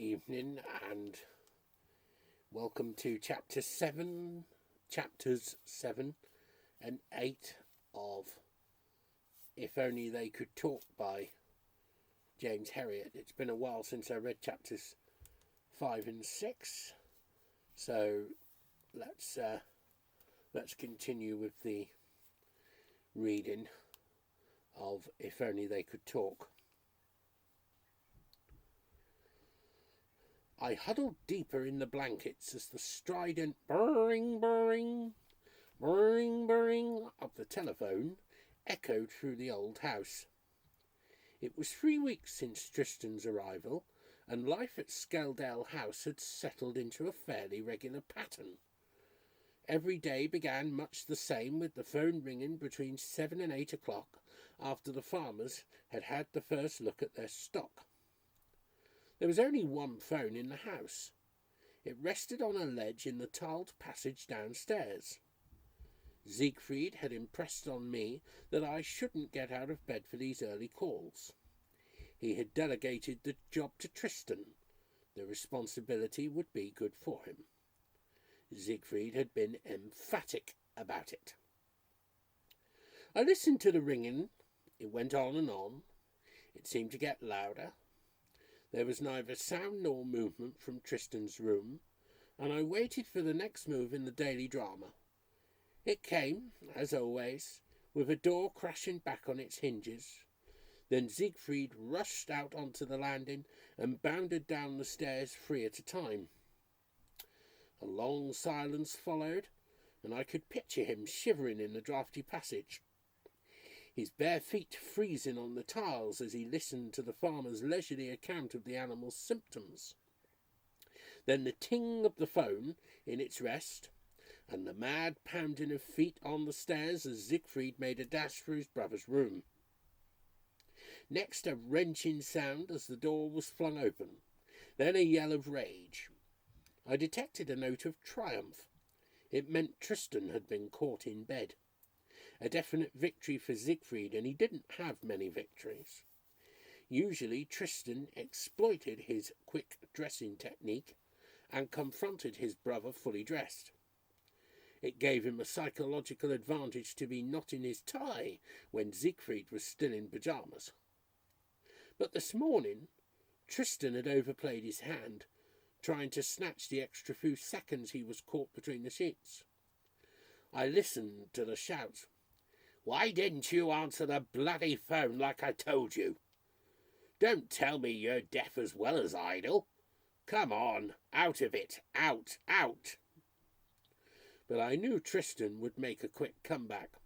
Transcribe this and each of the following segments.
evening and welcome to chapters 7 and 8 of If Only They Could Talk by James Herriot. It's been a while since I read chapters 5 and 6, so let's continue with the reading of If Only They Could Talk. I huddled deeper in the blankets as the strident burring, burring, burring, burring of the telephone echoed through the old house. It was 3 weeks since Tristan's arrival, and life at Skeldale House had settled into a fairly regular pattern. Every day began much the same, with the phone ringing between 7 and 8 o'clock after the farmers had had the first look at their stock. There was only one phone in the house. It rested on a ledge in the tiled passage downstairs. Siegfried had impressed on me that I shouldn't get out of bed for these early calls. He had delegated the job to Tristan. The responsibility would be good for him. Siegfried had been emphatic about it. I listened to the ringing. It went on and on. It seemed to get louder. There was neither sound nor movement from Tristan's room, and I waited for the next move in the daily drama. It came, as always, with a door crashing back on its hinges. Then Siegfried rushed out onto the landing and bounded down the stairs 3 at a time. A long silence followed, and I could picture him shivering in the draughty passage, his bare feet freezing on the tiles as he listened to the farmer's leisurely account of the animal's symptoms. Then the ting of the phone in its rest, and the mad pounding of feet on the stairs as Siegfried made a dash for his brother's room. Next a wrenching sound as the door was flung open, then a yell of rage. I detected a note of triumph. It meant Tristan had been caught in bed. A definite victory for Siegfried, and he didn't have many victories. Usually Tristan exploited his quick dressing technique and confronted his brother fully dressed. It gave him a psychological advantage to be knotting his tie when Siegfried was still in pyjamas. But this morning Tristan had overplayed his hand, trying to snatch the extra few seconds he was caught between the sheets. I listened to the shouts. "Why didn't you answer the bloody phone like I told you? Don't tell me you're deaf as well as idle. Come on, out of it, out, out." But I knew Tristan would make a quick comeback.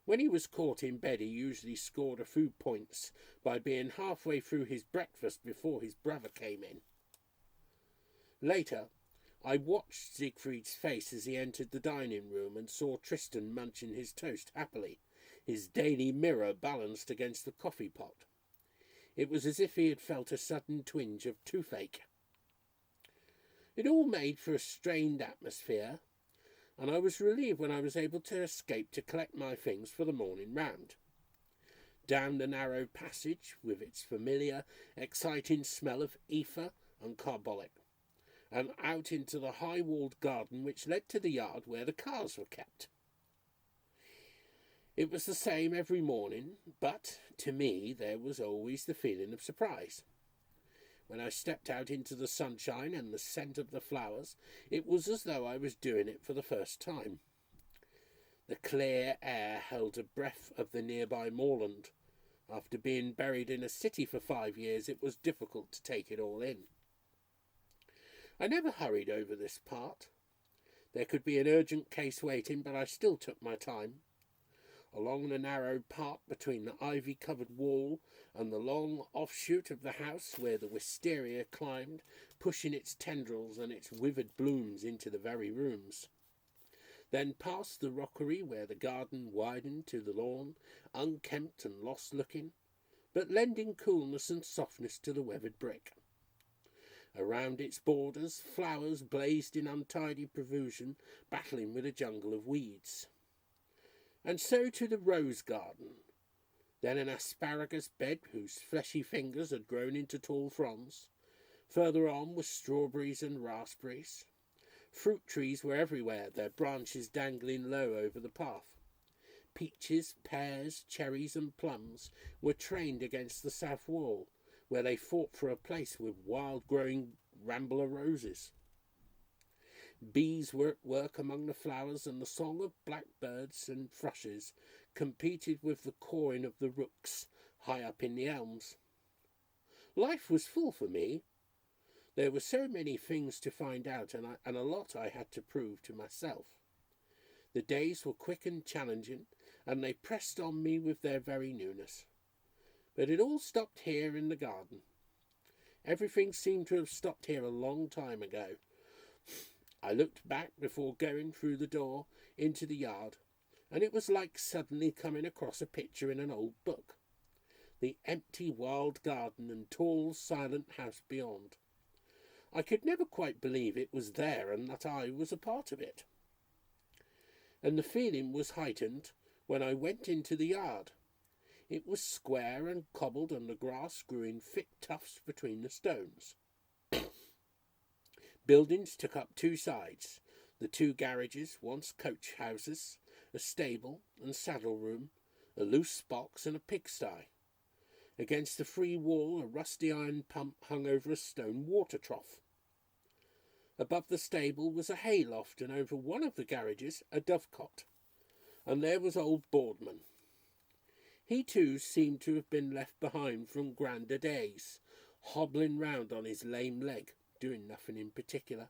When he was caught in bed, he usually scored a few points by being halfway through his breakfast before his brother came in. Later, I watched Siegfried's face as he entered the dining room and saw Tristan munching his toast happily, his daily mirror balanced against the coffee pot. It was as if he had felt a sudden twinge of toothache. It all made for a strained atmosphere, and I was relieved when I was able to escape to collect my things for the morning round. Down the narrow passage, with its familiar, exciting smell of ether and carbolic, and out into the high-walled garden which led to the yard where the cars were kept. It was the same every morning, but to me there was always the feeling of surprise. When I stepped out into the sunshine and the scent of the flowers, it was as though I was doing it for the first time. The clear air held a breath of the nearby moorland. After being buried in a city for 5 years, it was difficult to take it all in. I never hurried over this part. There could be an urgent case waiting, but I still took my time. Along the narrow path between the ivy-covered wall and the long offshoot of the house where the wisteria climbed, pushing its tendrils and its withered blooms into the very rooms. Then past the rockery where the garden widened to the lawn, unkempt and lost-looking, but lending coolness and softness to the weathered brick. Around its borders, flowers blazed in untidy profusion, battling with a jungle of weeds. And so to the rose garden, then an asparagus bed whose fleshy fingers had grown into tall fronds, Further on were strawberries and raspberries. Fruit trees were everywhere, their branches dangling low over the path. Peaches, pears, cherries and plums were trained against the south wall, where they fought for a place with wild-growing rambler roses. Bees were at work among the flowers, and the song of blackbirds and thrushes competed with the cawing of the rooks high up in the elms. Life was full for me. There were so many things to find out, and a lot I had to prove to myself. The days were quick and challenging, and they pressed on me with their very newness. But it all stopped here in the garden. Everything seemed to have stopped here a long time ago. I looked back before going through the door into the yard, and it was like suddenly coming across a picture in an old book. The empty wild garden and tall silent house beyond. I could never quite believe it was there and that I was a part of it. And the feeling was heightened when I went into the yard. It was square and cobbled, and the grass grew in thick tufts between the stones. Buildings took up two sides, the two garages, once coach houses, a stable and saddle room, a loose box and a pigsty. Against the free wall a rusty iron pump hung over a stone water trough. Above the stable was a hayloft, and over one of the garages a dovecot. And there was old Boardman. He too seemed to have been left behind from grander days, hobbling round on his lame leg, doing nothing in particular.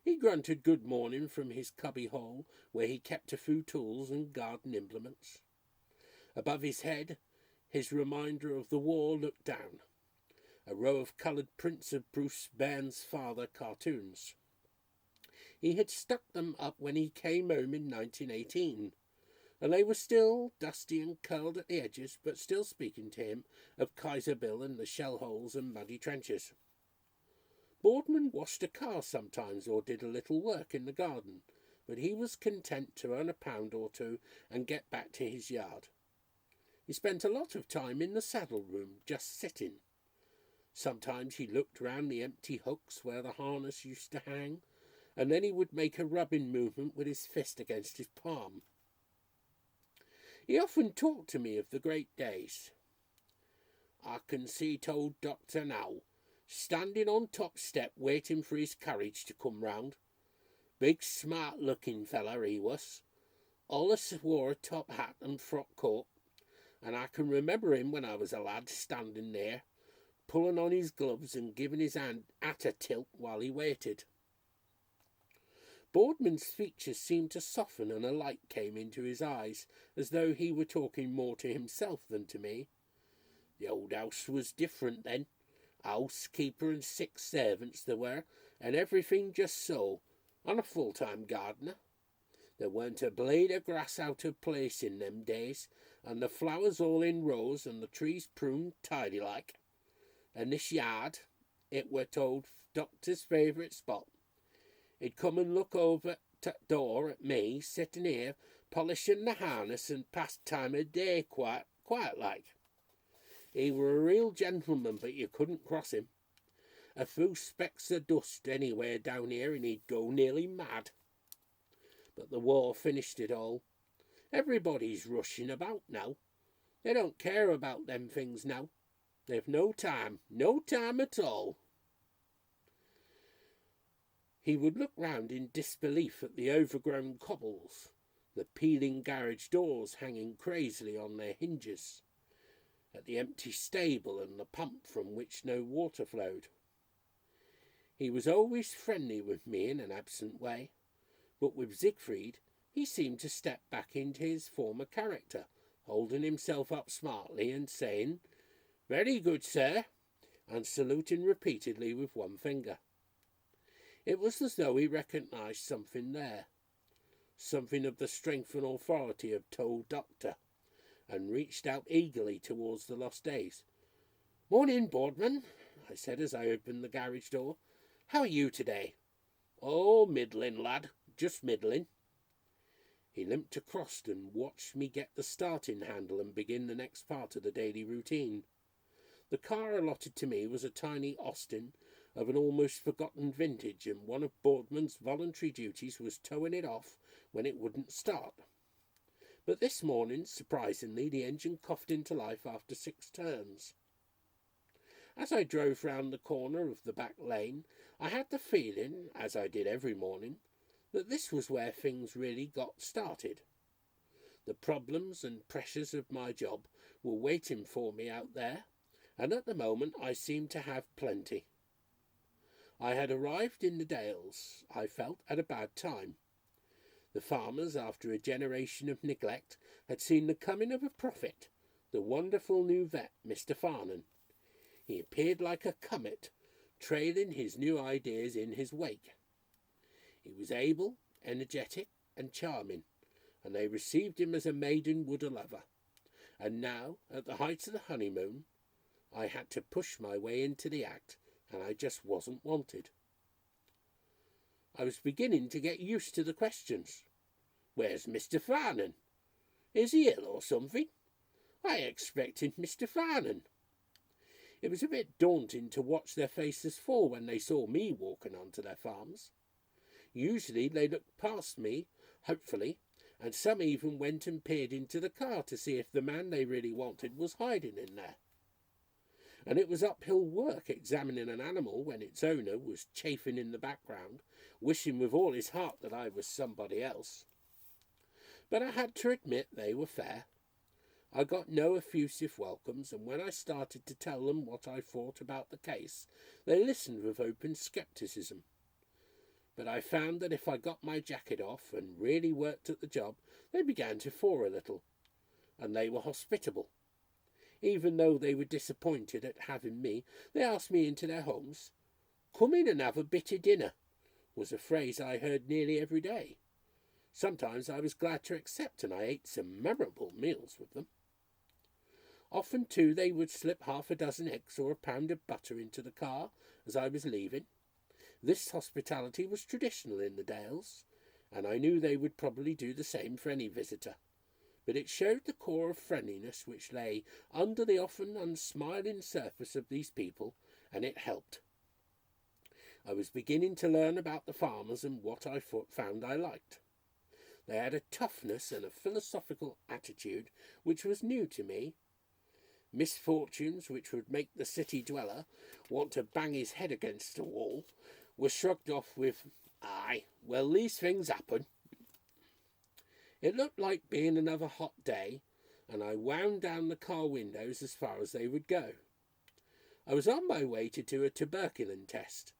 He grunted good morning from his cubby hole, where he kept a few tools and garden implements. Above his head, his reminder of the war looked down, a row of coloured prints of Bruce Bairn's father cartoons. He had stuck them up when he came home in 1918, and they were still dusty and curled at the edges, but still speaking to him of Kaiser Bill and the shell holes and muddy trenches. Boardman washed a car sometimes, or did a little work in the garden, but he was content to earn £1 or two and get back to his yard. He spent a lot of time in the saddle room, just sitting. Sometimes he looked round the empty hooks where the harness used to hang, and then he would make a rubbing movement with his fist against his palm. He often talked to me of the great days. I can see t'old doctor now, standing on top step waiting for his carriage to come round. Big smart-looking feller he was. Allus wore a top hat and frock coat, and I can remember him when I was a lad standing there, pulling on his gloves and giving his hand at a tilt while he waited. Boardman's features seemed to soften, and a light came into his eyes, as though he were talking more to himself than to me. The old house was different then. Housekeeper and 6 servants there were, and everything just so, and a full-time gardener. There weren't a blade of grass out of place in them days, and the flowers all in rows, and the trees pruned tidy-like. And this yard, it were t'old doctor's favourite spot. He'd come and look over t' door at me, sitting here, polishing the harness, and pass time of day quiet like. He were a real gentleman, but you couldn't cross him. A few specks of dust anywhere down here, and he'd go nearly mad. But the war finished it all. Everybody's rushing about now. They don't care about them things now. They've no time at all. He would look round in disbelief at the overgrown cobbles, the peeling garage doors hanging crazily on their hinges, at the empty stable and the pump from which no water flowed. He was always friendly with me in an absent way, but with Siegfried he seemed to step back into his former character, holding himself up smartly and saying, "Very good, sir," and saluting repeatedly with one finger. It was as though he recognised something there, something of the strength and authority of t'old doctor, and reached out eagerly towards the lost days. "Morning, Boardman," I said as I opened the garage door. "How are you today?" "Oh, middling, lad, just middling." He limped across and watched me get the starting handle and begin the next part of the daily routine. The car allotted to me was a tiny Austin of an almost forgotten vintage, and one of Boardman's voluntary duties was towing it off when it wouldn't start. But this morning, surprisingly, the engine coughed into life after 6 turns. As I drove round the corner of the back lane, I had the feeling, as I did every morning, that this was where things really got started. The problems and pressures of my job were waiting for me out there, and at the moment I seemed to have plenty. I had arrived in the Dales, I felt, at a bad time. The farmers, after a generation of neglect, had seen the coming of a prophet, the wonderful new vet, Mr. Farnan. He appeared like a comet, trailing his new ideas in his wake. He was able, energetic, and charming, and they received him as a maiden would a lover. And now, at the height of the honeymoon, I had to push my way into the act, and I just wasn't wanted. I was beginning to get used to the questions. Where's Mr. Farnan? Is he ill or something? I expected Mr. Farnan. It was a bit daunting to watch their faces fall when they saw me walking onto their farms. Usually they looked past me, hopefully, and some even went and peered into the car to see if the man they really wanted was hiding in there. And it was uphill work examining an animal when its owner was chafing in the background, wishing with all his heart that I was somebody else. But I had to admit they were fair. I got no effusive welcomes, and when I started to tell them what I thought about the case, they listened with open scepticism. But I found that if I got my jacket off and really worked at the job, they began to thaw a little, and they were hospitable. Even though they were disappointed at having me, they asked me into their homes. "Come in and have a bit of dinner," was a phrase I heard nearly every day. Sometimes I was glad to accept, and I ate some memorable meals with them. Often, too, they would slip 6 eggs or a pound of butter into the car as I was leaving. This hospitality was traditional in the Dales, and I knew they would probably do the same for any visitor. But it showed the core of friendliness which lay under the often unsmiling surface of these people, and it helped. I was beginning to learn about the farmers and what I found I liked. They had a toughness and a philosophical attitude which was new to me. Misfortunes which would make the city dweller want to bang his head against a wall were shrugged off with, "Aye, well, these things happen." It looked like being another hot day, and I wound down the car windows as far as they would go. I was on my way to do a tuberculin test.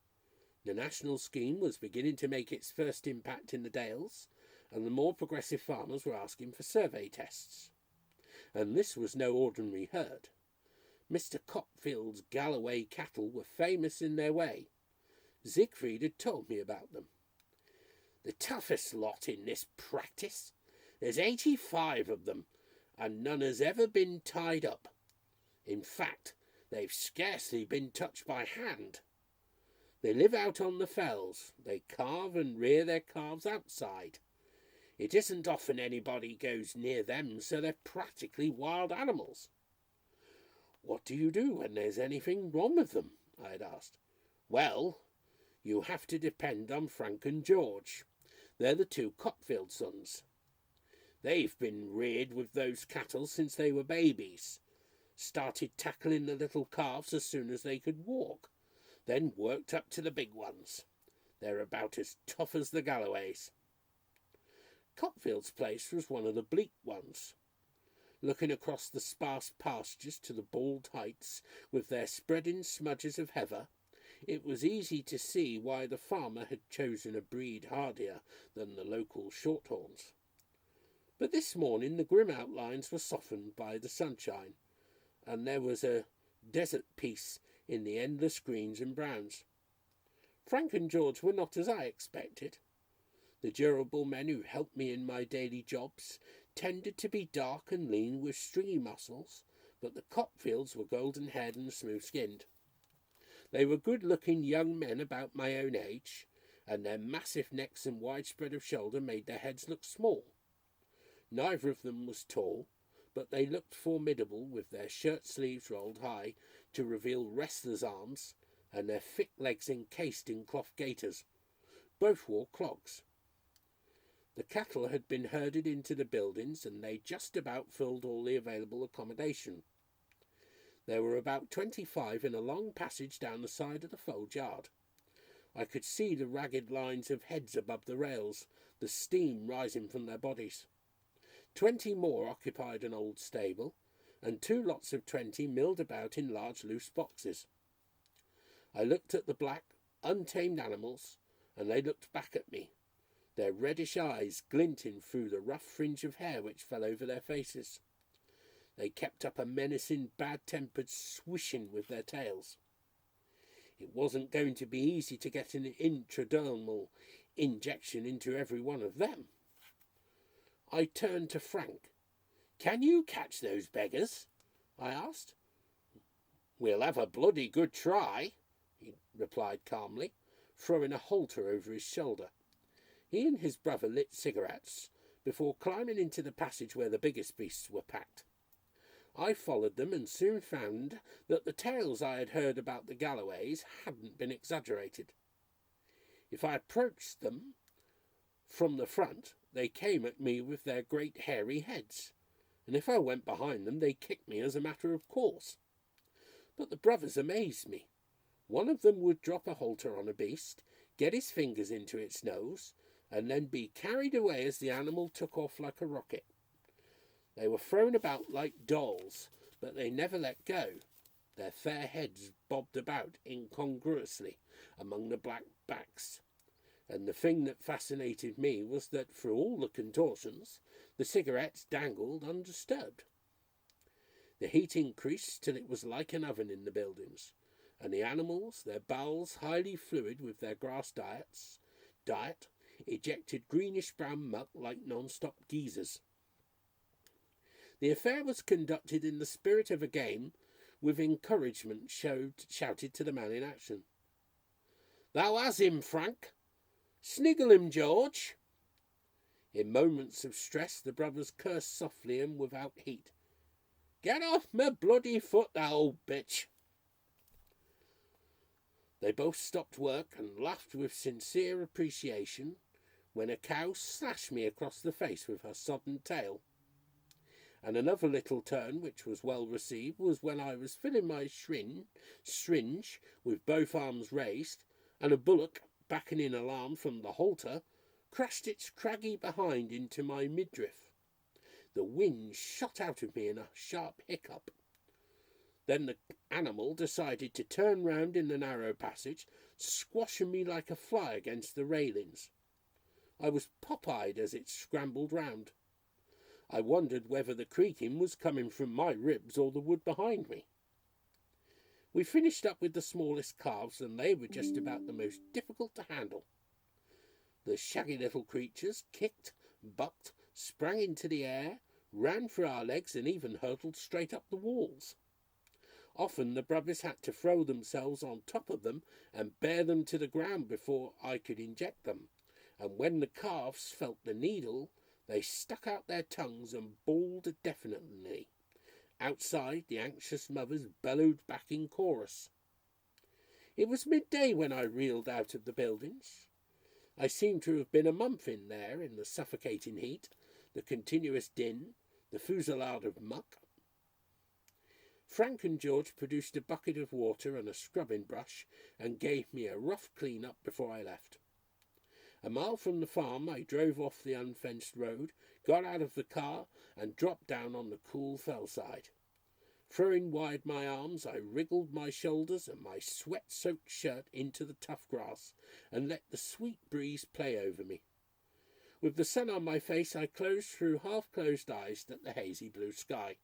The national scheme was beginning to make its first impact in the Dales, and the more progressive farmers were asking for survey tests. And this was no ordinary herd. Mr. Copfield's Galloway cattle were famous in their way. Siegfried had told me about them. "The toughest lot in this practice. There's 85 of them, and none has ever been tied up. In fact, they've scarcely been touched by hand. They live out on the fells. They calve and rear their calves outside. It isn't often anybody goes near them, so they're practically wild animals." "What do you do when there's anything wrong with them?" I had asked. "Well, you have to depend on Frank and George. They're the 2 Copfield sons. They've been reared with those cattle since they were babies. Started tackling the little calves as soon as they could walk, then worked up to the big ones. They're about as tough as the Galloways." Copfield's place was one of the bleak ones. Looking across the sparse pastures to the bald heights with their spreading smudges of heather, it was easy to see why the farmer had chosen a breed hardier than the local shorthorns. But this morning the grim outlines were softened by the sunshine, and there was a desert peace in the endless greens and browns. Frank and George were not as I expected. The durable men who helped me in my daily jobs tended to be dark and lean with stringy muscles, but the Copfields were golden-haired and smooth-skinned. They were good-looking young men about my own age, and their massive necks and wide spread of shoulder made their heads look small. Neither of them was tall, but they looked formidable with their shirt sleeves rolled high to reveal wrestlers' arms and their thick legs encased in cloth gaiters. Both wore clogs. The cattle had been herded into the buildings, and they just about filled all the available accommodation. There were about 25 in a long passage down the side of the fold yard. I could see the ragged lines of heads above the rails, the steam rising from their bodies. 20 more occupied an old stable, and 2 lots of 20 milled about in large loose boxes. I looked at the black, untamed animals, and they looked back at me, their reddish eyes glinting through the rough fringe of hair which fell over their faces. They kept up a menacing, bad-tempered swishing with their tails. It wasn't going to be easy to get an intradermal injection into every one of them. I turned to Frank. "Can you catch those beggars?" I asked. "We'll have a bloody good try," he replied calmly, throwing a halter over his shoulder. He and his brother lit cigarettes before climbing into the passage where the biggest beasts were packed. I followed them and soon found that the tales I had heard about the Galloways hadn't been exaggerated. If I approached them from the front, they came at me with their great hairy heads, and if I went behind them, they kicked me as a matter of course. But the brothers amazed me. One of them would drop a halter on a beast, get his fingers into its nose, and then be carried away as the animal took off like a rocket. They were thrown about like dolls, but they never let go. Their fair heads bobbed about incongruously among the black backs, and the thing that fascinated me was that through all the contortions, the cigarettes dangled undisturbed. The heat increased till it was like an oven in the buildings, and the animals, their bowels highly fluid with their grass diet, ejected greenish-brown muck like non-stop geysers. The affair was conducted in the spirit of a game, with encouragement shouted to the man in action. "Thou has him, Frank! Sniggle him, George!" In moments of stress the brothers cursed softly and without heat. "Get off my bloody foot, thou old bitch!" They both stopped work and laughed with sincere appreciation when a cow slashed me across the face with her sodden tail. And another little turn, which was well received, was when I was filling my syringe with both arms raised, and a bullock, backing in alarm from the halter, crashed its craggy behind into my midriff. The wind shot out of me in a sharp hiccup. Then the animal decided to turn round in the narrow passage, squashing me like a fly against the railings. I was pop-eyed as it scrambled round. I wondered whether the creaking was coming from my ribs or the wood behind me. We finished up with the smallest calves, and they were just about the most difficult to handle. The shaggy little creatures kicked, bucked, sprang into the air, ran for our legs, and even hurtled straight up the walls. Often the brothers had to throw themselves on top of them and bear them to the ground before I could inject them, and when the calves felt the needle, they stuck out their tongues and bawled deafeningly. Outside, the anxious mothers bellowed back in chorus. It was midday when I reeled out of the buildings. I seemed to have been a month in there, in the suffocating heat, the continuous din, the fusillade of muck. Frank and George produced a bucket of water and a scrubbing brush and gave me a rough clean-up before I left. A mile from the farm, I drove off the unfenced road, got out of the car, and dropped down on the cool fellside. Throwing wide my arms, I wriggled my shoulders and my sweat-soaked shirt into the tough grass, and let the sweet breeze play over me. With the sun on my face, I closed through half-closed eyes at the hazy blue sky.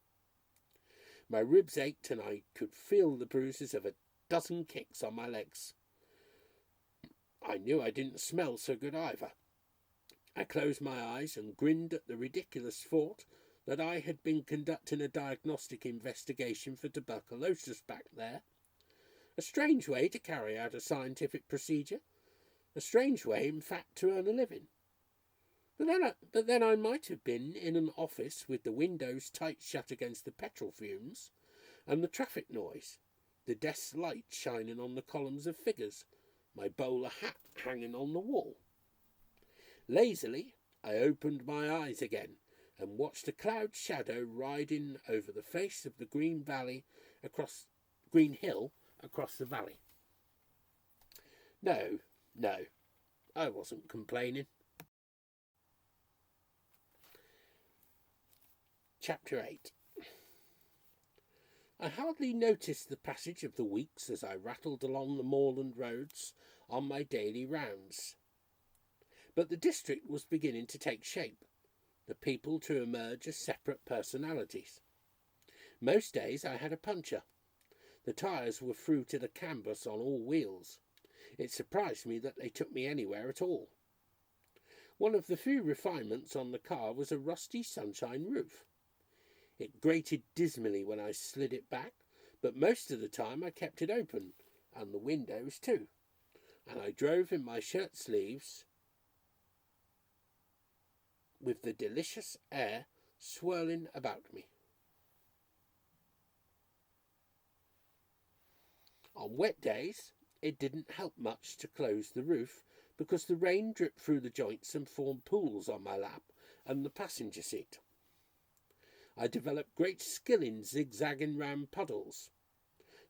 My ribs ached, and I could feel the bruises of a dozen kicks on my legs. I knew I didn't smell so good either. I closed my eyes and grinned at the ridiculous thought that I had been conducting a diagnostic investigation for tuberculosis back there. A strange way to carry out a scientific procedure. A strange way, in fact, to earn a living. But then I might have been in an office with the windows tight shut against the petrol fumes and the traffic noise. the desk's light shining on the columns of figures, my bowler hat hanging on the wall. Lazily, I opened my eyes again and watched a cloud shadow riding over the face of the green hill across the valley. No, I wasn't complaining. Chapter 8. I hardly noticed the passage of the weeks as I rattled along the moorland roads on my daily rounds. But the district was beginning to take shape, the people to emerge as separate personalities. Most days I had a puncture. The tyres were through to the canvas on all wheels. It surprised me that they took me anywhere at all. One of the few refinements on the car was a rusty sunshine roof. It grated dismally when I slid it back, but most of the time I kept it open, and the windows too, and I drove in my shirt sleeves with the delicious air swirling about me. On wet days, it didn't help much to close the roof, because the rain dripped through the joints and formed pools on my lap and the passenger seat. I developed great skill in zigzagging round puddles.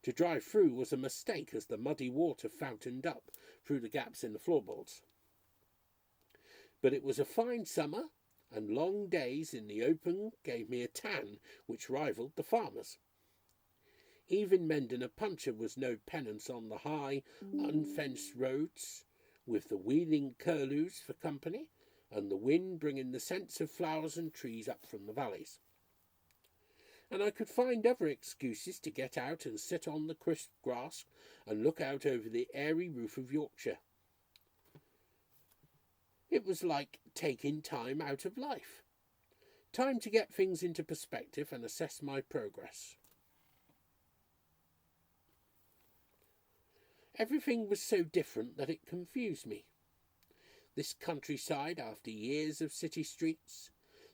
To drive through was a mistake, as the muddy water fountained up through the gaps in the floorboards. But it was a fine summer, and long days in the open gave me a tan which rivalled the farmer's. Even mending a puncture was no penance on the high, unfenced roads, with the wheeling curlews for company, and the wind bringing the scents of flowers and trees up from the valleys. And I could find other excuses to get out and sit on the crisp grass and look out over the airy roof of Yorkshire. It was like taking time out of life. Time to get things into perspective and assess my progress. Everything was so different that it confused me. This countryside after years of city streets,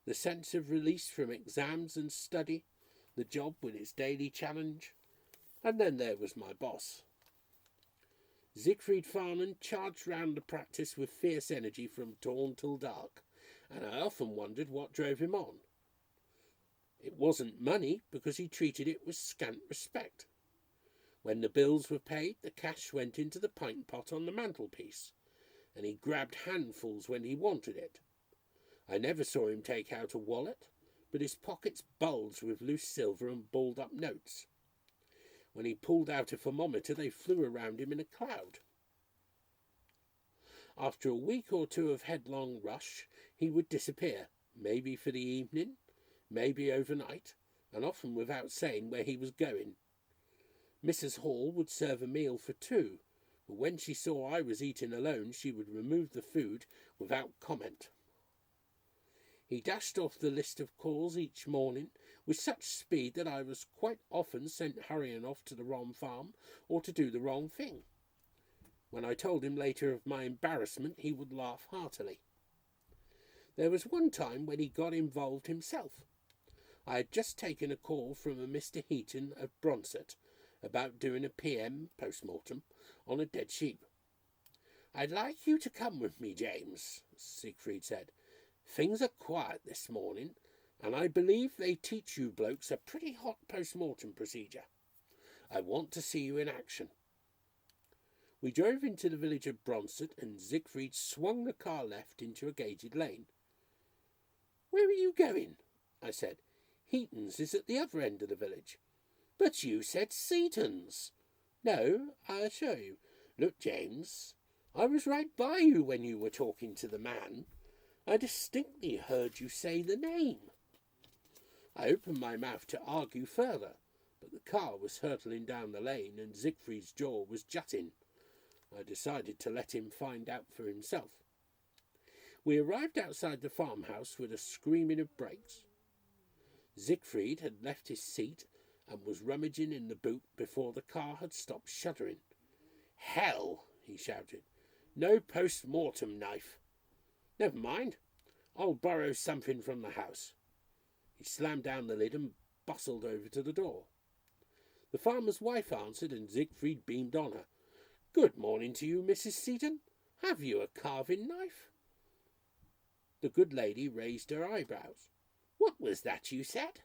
the sense of release from exams and study, the job with its daily challenge, and then there was my boss. Siegfried Farman charged round the practice with fierce energy from dawn till dark, and I often wondered what drove him on. It wasn't money, because he treated it with scant respect. When the bills were paid, the cash went into the pint pot on the mantelpiece, and he grabbed handfuls when he wanted it. I never saw him take out a wallet, but his pockets bulged with loose silver and balled-up notes. When he pulled out a thermometer, they flew around him in a cloud. After a week or two of headlong rush, he would disappear, maybe for the evening, maybe overnight, and often without saying where he was going. Mrs. Hall would serve a meal for two, but when she saw I was eating alone, she would remove the food without comment. He dashed off the list of calls each morning with such speed that I was quite often sent hurrying off to the wrong farm or to do the wrong thing. When I told him later of my embarrassment, he would laugh heartily. There was one time when he got involved himself. I had just taken a call from a Mr. Heaton of Bronsett about doing a PM post-mortem on a dead sheep. "I'd like you to come with me, James," Siegfried said. "Things are quiet this morning, and I believe they teach you blokes a pretty hot post-mortem procedure. I want to see you in action." We drove into the village of Bronsett, and Siegfried swung the car left into a gated lane. "Where are you going?" I said. "Heaton's is at the other end of the village." "But you said Seaton's." "No, I assure you. Look, James, I was right by you when you were talking to the man. I distinctly heard you say the name." I opened my mouth to argue further, but the car was hurtling down the lane and Siegfried's jaw was jutting. I decided to let him find out for himself. We arrived outside the farmhouse with a screaming of brakes. Siegfried had left his seat and was rummaging in the boot before the car had stopped shuddering. "Hell!" he shouted. "No post-mortem knife. Never mind, I'll borrow something from the house." He slammed down the lid and bustled over to the door. The farmer's wife answered, and Siegfried beamed on her. "Good morning to you, Mrs. Seaton. Have you a carving knife?" The good lady raised her eyebrows. "What was that you said?"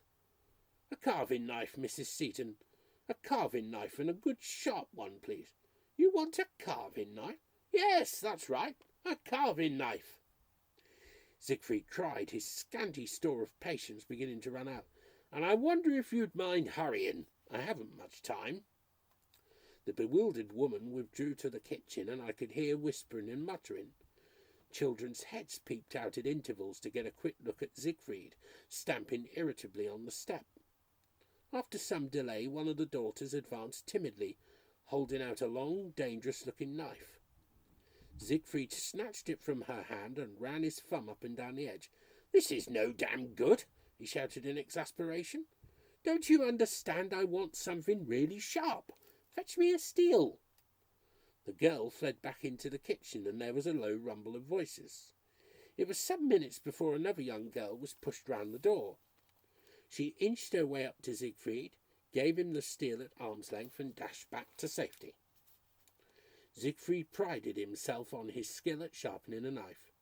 "A carving knife, Mrs. Seaton. A carving knife, and a good sharp one, please." "You want a carving knife?" "Yes, that's right, a carving knife." Siegfried cried, his scanty store of patience beginning to run out. "And I wonder if you'd mind hurrying. I haven't much time." The bewildered woman withdrew to the kitchen, and I could hear whispering and muttering. Children's heads peeped out at intervals to get a quick look at Siegfried, stamping irritably on the step. After some delay, one of the daughters advanced timidly, holding out a long, dangerous-looking knife. Siegfried snatched it from her hand and ran his thumb up and down the edge. "This is no damn good," he shouted in exasperation. "Don't you understand I want something really sharp? Fetch me a steel." The girl fled back into the kitchen, and there was a low rumble of voices. It was some minutes before another young girl was pushed round the door. She inched her way up to Siegfried, gave him the steel at arm's length, and dashed back to safety. Siegfried prided himself on his skill at sharpening a knife.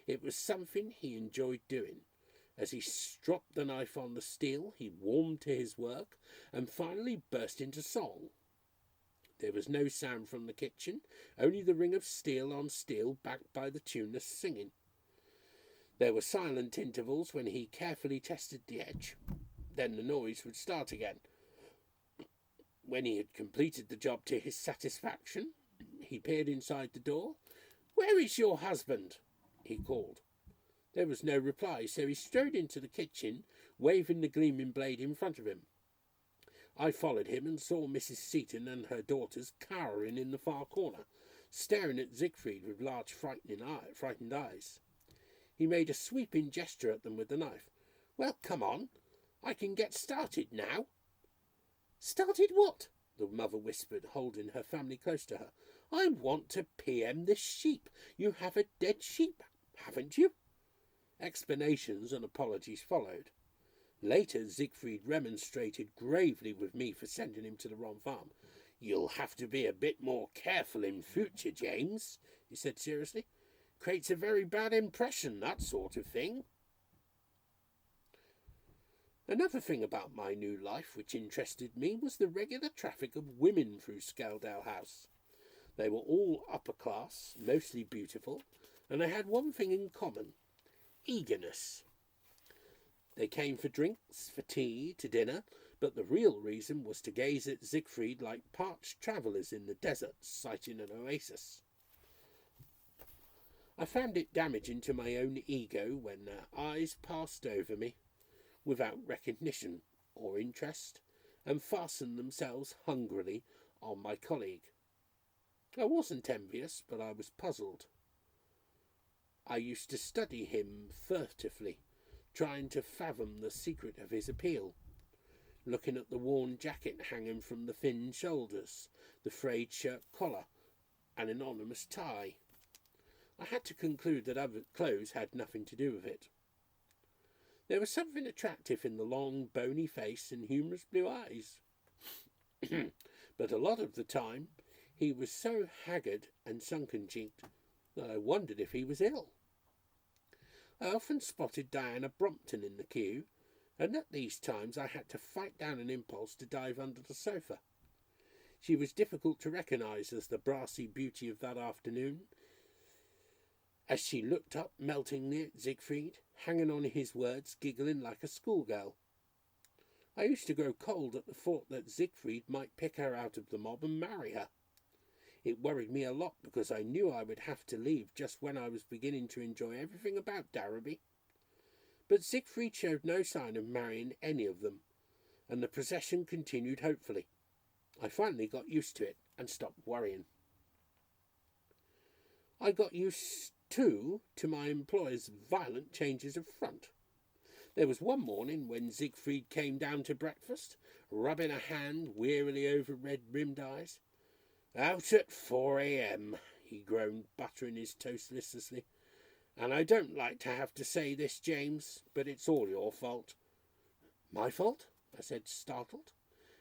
It was something he enjoyed doing. As he stropped the knife on the steel, he warmed to his work, and finally burst into song. There was no sound from the kitchen, only the ring of steel on steel backed by the tuneless singing. There were silent intervals when he carefully tested the edge. Then the noise would start again. When he had completed the job to his satisfaction, he peered inside the door. "Where is your husband?" he called. There was no reply, so he strode into the kitchen, waving the gleaming blade in front of him. I followed him and saw Mrs. Seaton and her daughters cowering in the far corner, staring at Siegfried with large frightened eyes. He made a sweeping gesture at them with the knife. "Well, come on. I can get started now." "Started what?" the mother whispered, holding her family close to her. "I want to PM this sheep. You have a dead sheep, haven't you?" Explanations and apologies followed. Later, Siegfried remonstrated gravely with me for sending him to the wrong farm. "You'll have to be a bit more careful in future, James," he said seriously. "Creates a very bad impression, that sort of thing." Another thing about my new life which interested me was the regular traffic of women through Skeldale House. They were all upper class, mostly beautiful, and they had one thing in common: eagerness. They came for drinks, for tea, to dinner, but the real reason was to gaze at Siegfried like parched travellers in the desert sighting an oasis. I found it damaging to my own ego when their eyes passed over me, without recognition or interest, and fastened themselves hungrily on my colleague. I wasn't envious, but I was puzzled. I used to study him furtively, trying to fathom the secret of his appeal, looking at the worn jacket hanging from the thin shoulders, the frayed shirt collar, and anonymous tie. I had to conclude that other clothes had nothing to do with it. There was something attractive in the long, bony face and humorous blue eyes. But a lot of the time he was so haggard and sunken-cheeked that I wondered if he was ill. I often spotted Diana Brompton in the queue, and at these times I had to fight down an impulse to dive under the sofa. She was difficult to recognise as the brassy beauty of that afternoon, as she looked up meltingly at Siegfried, hanging on his words, giggling like a schoolgirl. I used to grow cold at the thought that Siegfried might pick her out of the mob and marry her. It worried me a lot because I knew I would have to leave just when I was beginning to enjoy everything about Darrowby. But Siegfried showed no sign of marrying any of them, and the procession continued hopefully. I finally got used to it and stopped worrying. I got used, too, to my employer's violent changes of front. There was one morning when Siegfried came down to breakfast, rubbing a hand wearily over red-rimmed eyes. "Out at 4 a.m, he groaned, buttering his toast listlessly. "And I don't like to have to say this, James, but it's all your fault." "My fault?" I said, startled.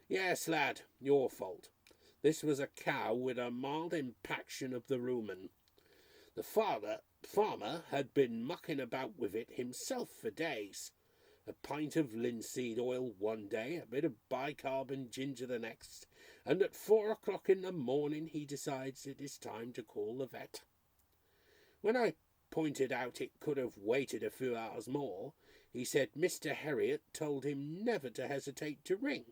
Yes, lad, your fault. This was a cow with a mild impaction of the rumen. The farmer had been mucking about with it himself for days. A pint of linseed oil one day, a bit of bicarb and ginger the next, and at 4 o'clock in the morning he decides it is time to call the vet. When I pointed out it could have waited a few hours more, he said Mr. Herriot told him never to hesitate to ring.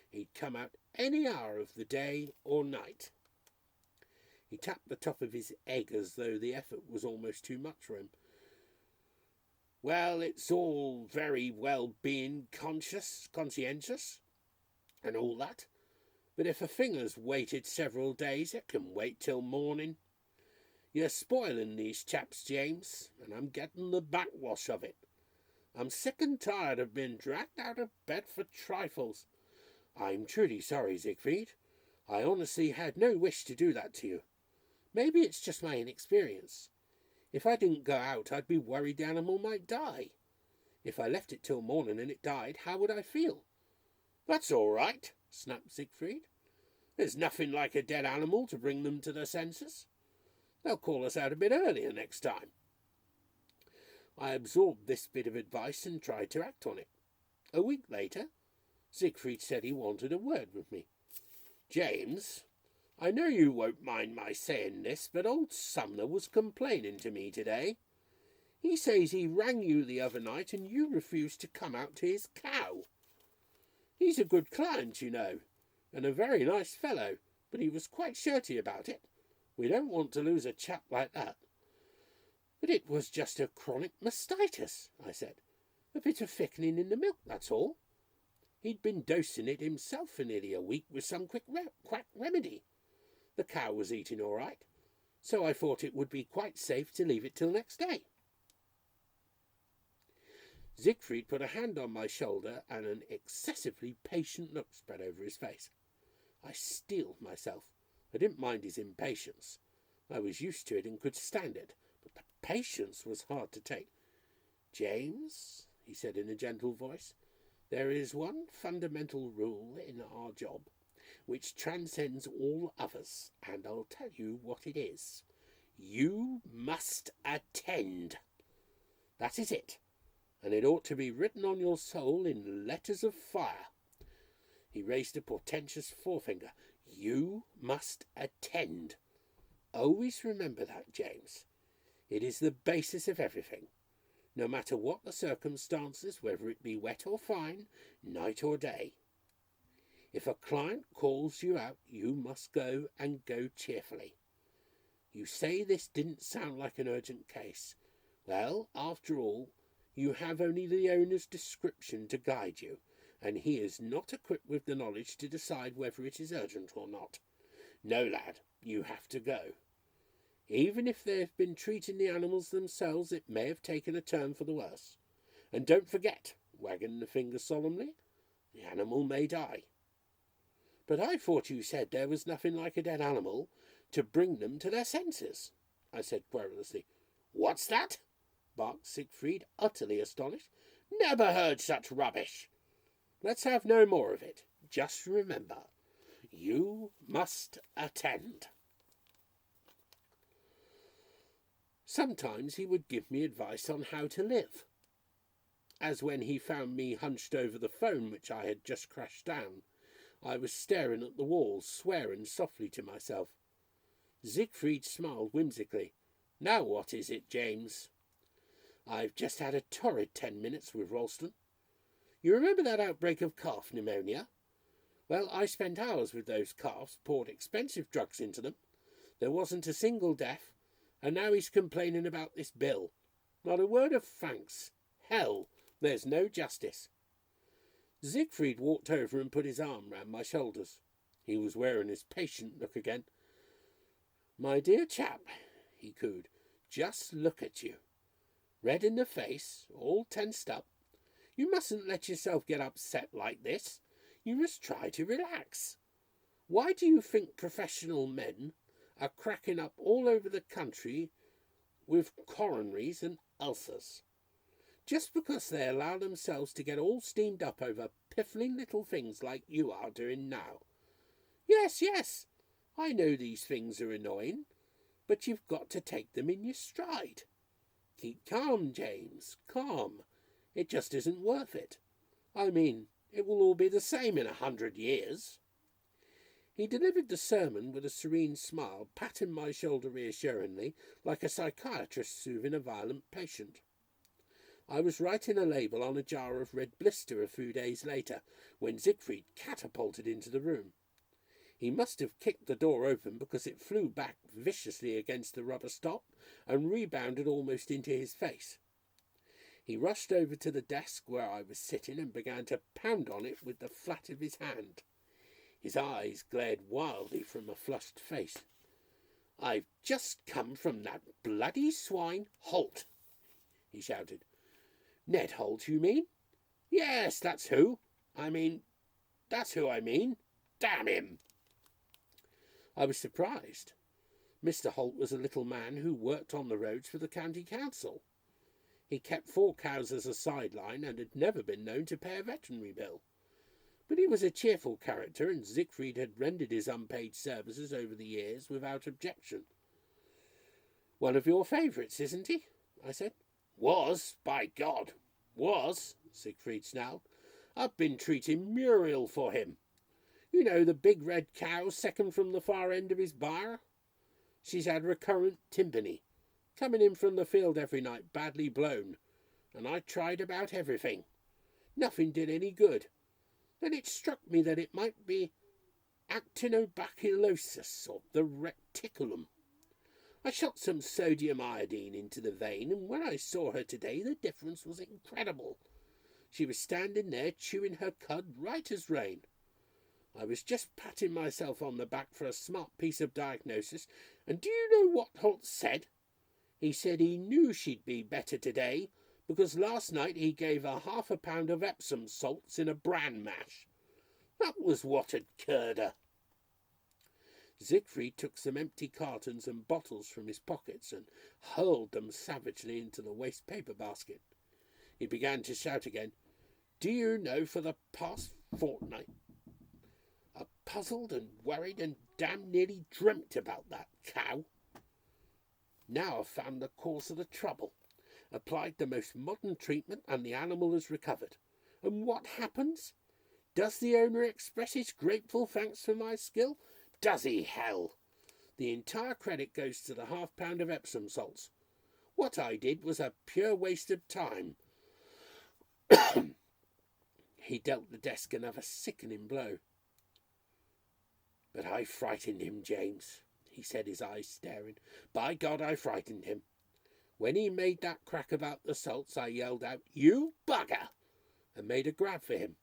He'd come out any hour of the day or night. He tapped the top of his egg as though the effort was almost too much for him. Well, it's all very well being conscientious, and all that, but if a finger's waited several days, it can wait till morning. You're spoiling these chaps, James, and I'm getting the backwash of it. I'm sick and tired of being dragged out of bed for trifles. I'm truly sorry, Siegfried. I honestly had no wish to do that to you. Maybe it's just my inexperience. If I didn't go out, I'd be worried the animal might die. If I left it till morning and it died, how would I feel? That's all right, snapped Siegfried. There's nothing like a dead animal to bring them to their senses. They'll call us out a bit earlier next time. I absorbed this bit of advice and tried to act on it. A week later, Siegfried said he wanted a word with me. James, I know you won't mind my saying this, but old Sumner was complaining to me today. He says he rang you the other night and you refused to come out to his cow. He's a good client, you know, and a very nice fellow, but he was quite shirty about it. We don't want to lose a chap like that. But it was just a chronic mastitis, I said. A bit of thickening in the milk, that's all. He'd been dosing it himself for nearly a week with some quack remedy. The cow was eating all right, so I thought it would be quite safe to leave it till next day. Siegfried put a hand on my shoulder and an excessively patient look spread over his face. I steeled myself. I didn't mind his impatience. I was used to it and could stand it, but the patience was hard to take. James, he said in a gentle voice, there is one fundamental rule in our job which transcends all others, and I'll tell you what it is. You must attend. That is it, and it ought to be written on your soul in letters of fire. He raised a portentous forefinger. You must attend. Always remember that, James. It is the basis of everything. No matter what the circumstances, whether it be wet or fine, night or day. If a client calls you out, you must go, and go cheerfully. You say this didn't sound like an urgent case. Well, after all, you have only the owner's description to guide you, and he is not equipped with the knowledge to decide whether it is urgent or not. No, lad, you have to go. Even if they have been treating the animals themselves, it may have taken a turn for the worse. And don't forget, wagging the finger solemnly, the animal may die. But I thought you said there was nothing like a dead animal to bring them to their senses, I said querulously. What's that? Barked Siegfried, utterly astonished. Never heard such rubbish. Let's have no more of it. Just remember, you must attend. Sometimes he would give me advice on how to live, as when he found me hunched over the phone which I had just crashed down. I was staring at the wall, swearing softly to myself. Siegfried smiled whimsically. Now what is it, James? I've just had a torrid 10 minutes with Ralston. You remember that outbreak of calf pneumonia? Well, I spent hours with those calves, poured expensive drugs into them. There wasn't a single death, and now he's complaining about this bill. Not a word of thanks. Hell, there's no justice. Siegfried walked over and put his arm round my shoulders. He was wearing his patient look again. My dear chap, he cooed, just look at you. Red in the face, all tensed up. You mustn't let yourself get upset like this. You must try to relax. Why do you think professional men are cracking up all over the country with coronaries and ulcers? just because they allow themselves to get all steamed up over piffling little things like you are doing now. Yes, yes, I know these things are annoying, but you've got to take them in your stride. Keep calm, James, calm. It just isn't worth it. I mean, it will all be the same in 100 years. He delivered the sermon with a serene smile, patting my shoulder reassuringly, like a psychiatrist soothing a violent patient. I was writing a label on a jar of red blister a few days later, when Siegfried catapulted into the room. He must have kicked the door open because it flew back viciously against the rubber stop and rebounded almost into his face. He rushed over to the desk where I was sitting and began to pound on it with the flat of his hand. His eyes glared wildly from a flushed face. "I've just come from that bloody swine Holt," he shouted. "Ned Holt, you mean?" "Yes, that's who I mean. Damn him!" I was surprised. Mr. Holt was a little man who worked on the roads for the county council. He kept 4 cows as a sideline and had never been known to pay a veterinary bill. But he was a cheerful character, and Siegfried had rendered his unpaid services over the years without objection. "One of your favourites, isn't he?" I said. "Was, by God, was," Siegfried snarled. "I've been treating Muriel for him. You know, the big red cow second from the far end of his byre? She's had recurrent tympany, coming in from the field every night badly blown, and I tried about everything. Nothing did any good. Then it struck me that it might be actinobacillosis of the reticulum. I shot some sodium iodine into the vein, and when I saw her today the difference was incredible. She was standing there chewing her cud right as rain. I was just patting myself on the back for a smart piece of diagnosis, and do you know what Holt said? He said he knew she'd be better today, because last night he gave her 1/2 pound of Epsom salts in a bran mash. That was what had cured her." Siegfried took some empty cartons and bottles from his pockets and hurled them savagely into the waste paper basket. He began to shout again. "Do you know, for the past fortnight, I puzzled and worried and damn nearly dreamt about that cow. Now I've found the cause of the trouble, applied the most modern treatment, and the animal has recovered. And what happens? Does the owner express his grateful thanks for my skill? Does he, hell? The entire credit goes to the 1/2 pound of Epsom salts. What I did was a pure waste of time." He dealt the desk another sickening blow. "But I frightened him, James," he said, his eyes staring. "By God, I frightened him. When he made that crack about the salts, I yelled out, 'You bugger!' and made a grab for him.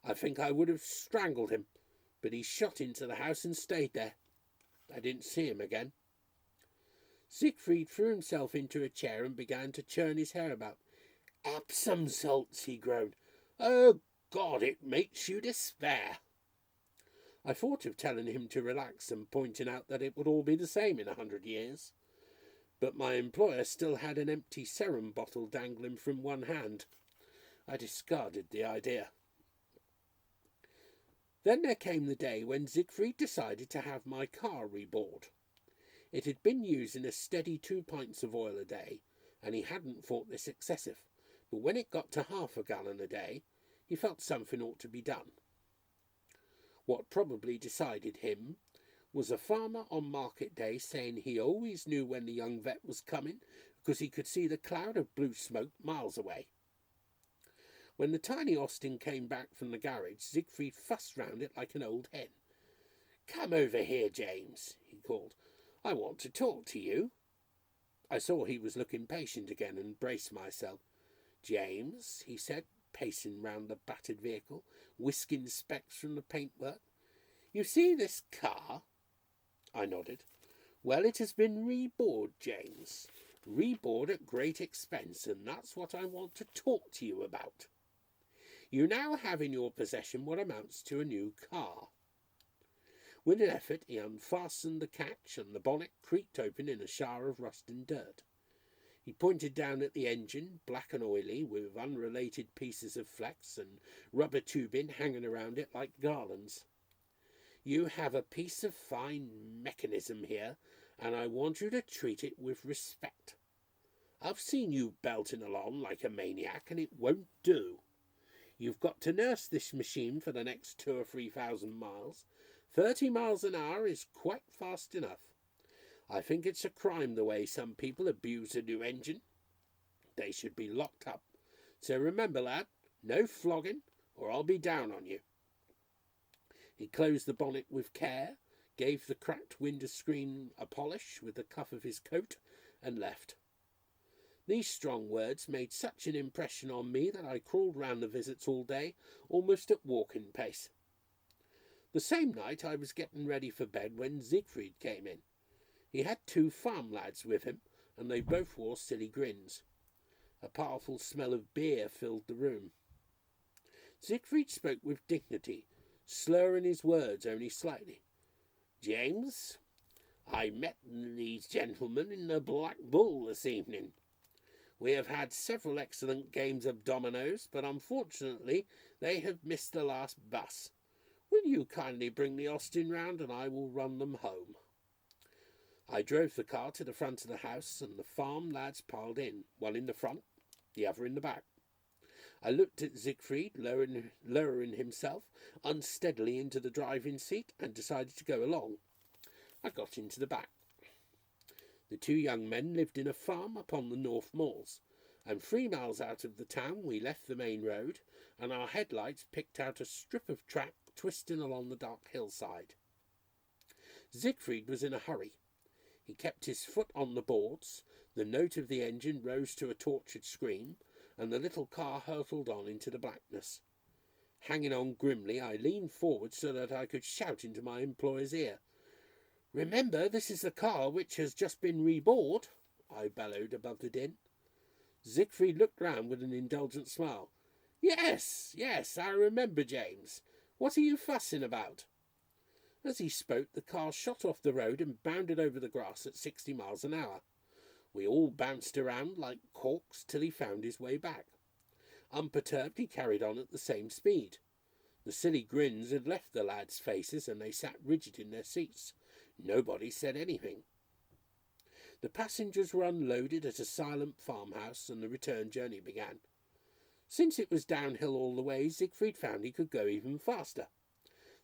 I think I would have strangled him, but he shot into the house and stayed there. I didn't see him again." Siegfried threw himself into a chair and began to churn his hair about. "Epsom salts," he groaned. "Oh, God, it makes you despair." I thought of telling him to relax and pointing out that it would all be the same in 100 years. But my employer still had an empty serum bottle dangling from one hand. I discarded the idea. Then there came the day when Siegfried decided to have my car rebored. It had been using a steady 2 pints of oil a day, and he hadn't thought this excessive. But when it got to 1/2 gallon a day, he felt something ought to be done. What probably decided him was a farmer on market day saying he always knew when the young vet was coming because he could see the cloud of blue smoke miles away. When the tiny Austin came back from the garage, Siegfried fussed round it like an old hen. "Come over here, James," he called. "I want to talk to you." I saw he was looking patient again and braced myself. "James," he said, pacing round the battered vehicle, whisking specks from the paintwork. "You see this car?" I nodded. "Well, it has been rebored, James. Rebored at great expense, and that's what I want to talk to you about. You now have in your possession what amounts to a new car." With an effort, he unfastened the catch, and the bonnet creaked open in a shower of rust and dirt. He pointed down at the engine, black and oily, with unrelated pieces of flex and rubber tubing hanging around it like garlands. You have a piece of fine mechanism here, and I want you to treat it with respect. I've seen you belting along like a maniac, and it won't do. You've got to nurse this machine for the next 2,000 or 3,000 miles. 30 miles an hour is quite fast enough. I think it's a crime the way some people abuse a new engine. They should be locked up. So remember, lad, no flogging, or I'll be down on you. He closed the bonnet with care, gave the cracked window screen a polish with the cuff of his coat, and left. These strong words made such an impression on me that I crawled round the visits all day, almost at walking pace. The same night I was getting ready for bed when Siegfried came in. He had 2 farm lads with him, and they both wore silly grins. A powerful smell of beer filled the room. Siegfried spoke with dignity, slurring his words only slightly. "James, I met these gentlemen in the Black Bull this evening. We have had several excellent games of dominoes, but unfortunately they have missed the last bus. Will you kindly bring the Austin round, and I will run them home?" I drove the car to the front of the house, and the farm lads piled in, one in the front, the other in the back. I looked at Siegfried, lowering himself unsteadily into the driving seat, and decided to go along. I got into the back. The 2 young men lived in a farm upon the North Moors, and 3 miles out of the town we left the main road, and our headlights picked out a strip of track twisting along the dark hillside. Siegfried was in a hurry. He kept his foot on the boards, the note of the engine rose to a tortured scream, and the little car hurtled on into the blackness. Hanging on grimly, I leaned forward so that I could shout into my employer's ear. "Remember, this is the car which has just been rebored," I bellowed above the din. Siegfried looked round with an indulgent smile. Yes, I remember, James. What are you fussing about?" As he spoke, the car shot off the road and bounded over the grass at 60 miles an hour. We all bounced around like corks till he found his way back. Unperturbed, he carried on at the same speed. The silly grins had left the lads' faces, and they sat rigid in their seats. Nobody said anything. The passengers were unloaded at a silent farmhouse, and the return journey began. Since it was downhill all the way, Siegfried found he could go even faster.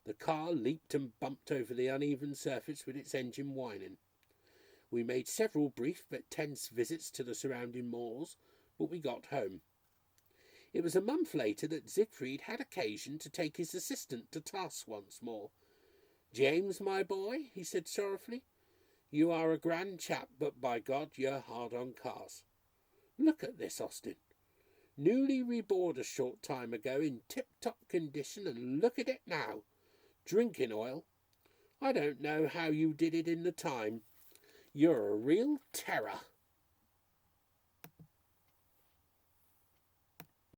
The car leaped and bumped over the uneven surface with its engine whining. We made several brief but tense visits to the surrounding moors, but we got home. It was a month later that Siegfried had occasion to take his assistant to task once more. "James, my boy," he said sorrowfully, "you are a grand chap, but by God you're hard on cars. Look at this Austin. Newly rebored a short time ago in tip-top condition, and look at it now. Drinking oil. I don't know how you did it in the time. You're a real terror."